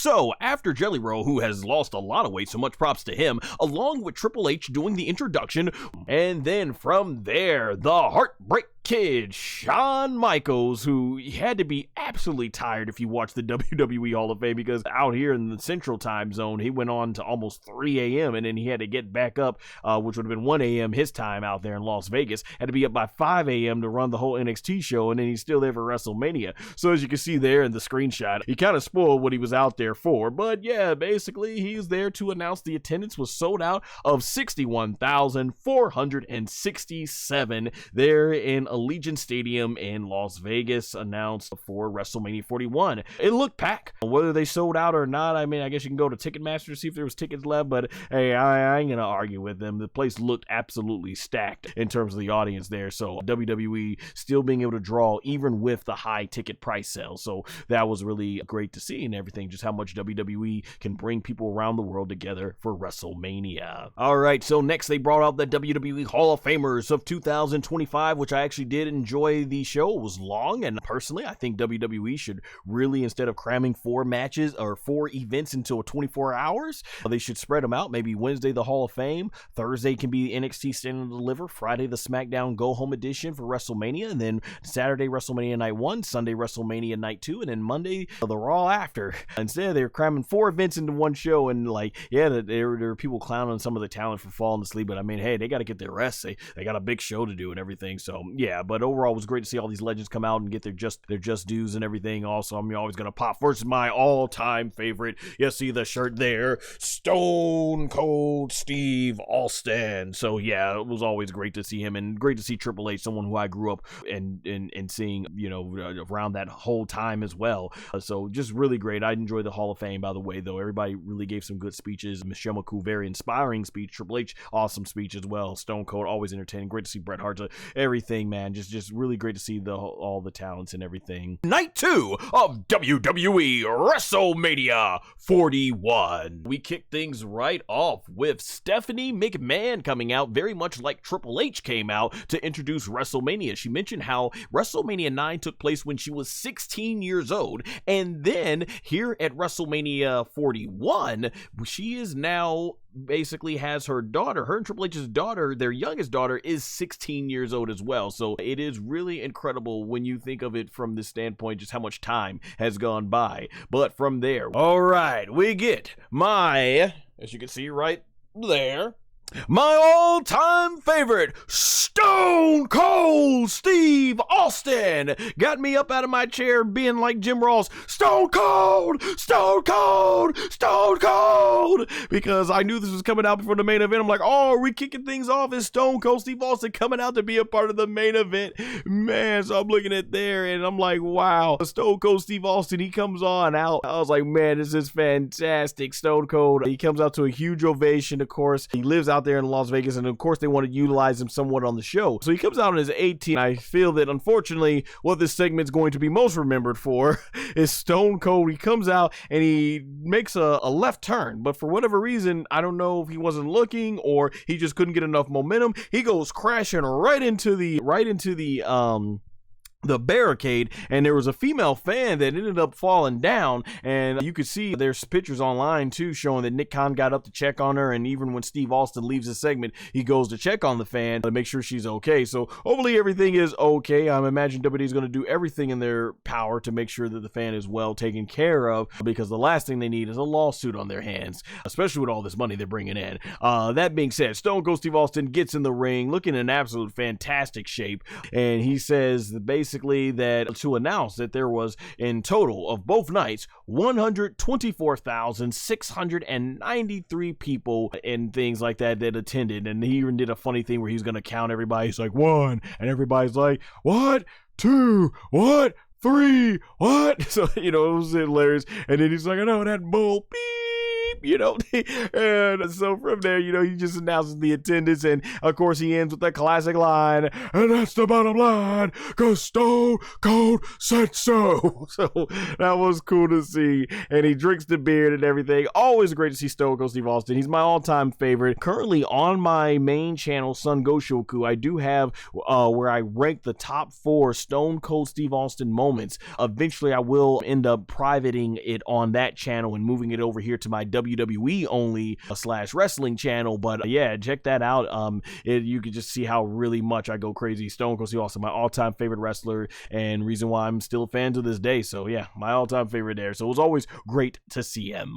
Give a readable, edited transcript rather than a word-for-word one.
So, after Jelly Roll, who has lost a lot of weight, so much props to him, along with Triple H doing the introduction, and then from there, the Heartbreak Kid, Shawn Michaels, who had to be absolutely tired if you watch the WWE Hall of Fame, because out here in the Central Time Zone, he went on to almost 3 a.m. and then he had to get back up, which would have been 1 a.m. his time out there in Las Vegas. Had to be up by 5 a.m. to run the whole NXT show, and then he's still there for WrestleMania. So as you can see there in the screenshot, he kind of spoiled what he was out there for. But yeah, basically, he's there to announce the attendance was sold out of 61,467 there in Allegiant Stadium in Las Vegas, announced for WrestleMania 41. It looked packed. Whether they sold out or not, I mean, I guess you can go to Ticketmaster to see if there was tickets left, but hey, I ain't gonna argue with them. The place looked absolutely stacked in terms of the audience there, so WWE still being able to draw even with the high ticket price sales, so that was really great to see and everything, just how much WWE can bring people around the world together for WrestleMania. Alright, so next they brought out the WWE Hall of Famers of 2025, which I actually did enjoy. The show was long, and personally I think WWE should really, instead of cramming 4 matches or 4 events into 24 hours, they should spread them out. Maybe Wednesday the Hall of Fame, Thursday can be NXT Stand and Deliver, Friday the SmackDown Go Home edition for WrestleMania, and then Saturday WrestleMania Night 1, Sunday WrestleMania Night 2, and then Monday the Raw after. Instead they're cramming 4 events into one show, and like, yeah, there are people clowning some of the talent for falling asleep, but I mean, hey, they got to get their rest. They got a big show to do and everything, so yeah. But overall, it was great to see all these legends come out and get their just dues and everything. Also, I'm always gonna pop first my all-time favorite. You see the shirt there, Stone Cold Steve Austin. So yeah, it was always great to see him, and great to see Triple H, someone who I grew up and seeing, you know, around that whole time as well. So just really great. I enjoyed the Hall of Fame, by the way, though. Everybody really gave some good speeches. Michelle McCool, very inspiring speech. Triple H, awesome speech as well. Stone Cold, always entertaining. Great to see Bret Hart. Everything, man. Just really great to see all the talents and everything. Night 2 of WWE WrestleMania 41. We kicked things right off with Stephanie McMahon coming out, very much like Triple H came out to introduce WrestleMania. She mentioned how WrestleMania 9 took place when she was 16 years old, and then here at WrestleMania 41, she is now basically has her daughter, her and Triple H's daughter, their youngest daughter, is 16 years old as well. So it is really incredible when you think of it from this standpoint, just how much time has gone by. But from there, all right, we get my, as you can see right there, my all-time favorite, Stone Cold Steve Austin, got me up out of my chair being like Jim Ross, Stone Cold, Stone Cold, Stone Cold, because I knew this was coming out before the main event. I'm like, oh, are we kicking things off? Is Stone Cold Steve Austin coming out to be a part of the main event? Man, so I'm looking at there and I'm like, wow, Stone Cold Steve Austin, he comes on out. I was like, man, this is fantastic. Stone Cold, he comes out to a huge ovation, of course. He lives out there in Las Vegas, and of course they want to utilize him somewhat on the show. So he comes out on his 18. I feel that unfortunately what this segment's going to be most remembered for is Stone Cold. He comes out and he makes a left turn, but for whatever reason, I don't know if he wasn't looking or he just couldn't get enough momentum. He goes crashing right into the barricade, and there was a female fan that ended up falling down, and you could see there's pictures online too showing that Nick Khan got up to check on her, and even when Steve Austin leaves the segment, he goes to check on the fan to make sure she's okay. So hopefully everything is okay. I imagine WWE is going to do everything in their power to make sure that the fan is well taken care of, because the last thing they need is a lawsuit on their hands, especially with all this money they're bringing in. That being said, Stone Cold Steve Austin gets in the ring looking in absolute fantastic shape, and he says that basically that to announce that there was in total of both nights 124,693 people and things like that attended. And he even did a funny thing where he's going to count everybody. He's like, 1, and everybody's like, what, 2, what, 3, what? So, you know, it was hilarious. And then he's like, I know that bull, beep, beep, you know. And so from there, you know, he just announces the attendance, and of course he ends with that classic line, and that's the bottom line, cause Stone Cold said so. So that was cool to see, and he drinks the beard and everything. Always great to see Stone Cold Steve Austin. He's my all-time favorite. Currently on my main channel, SonGoshuaku, I do have where I rank the top 4 Stone Cold Steve Austin moments. Eventually, I will end up privating it on that channel and moving it over here to my WWE only / wrestling channel. But yeah, check that out. You can just see how really much I go crazy. Stone Cold Steve Austin, my all-time favorite wrestler, and reason why I'm still a fan to this day. So yeah, my all-time favorite there. So it was always great to see him.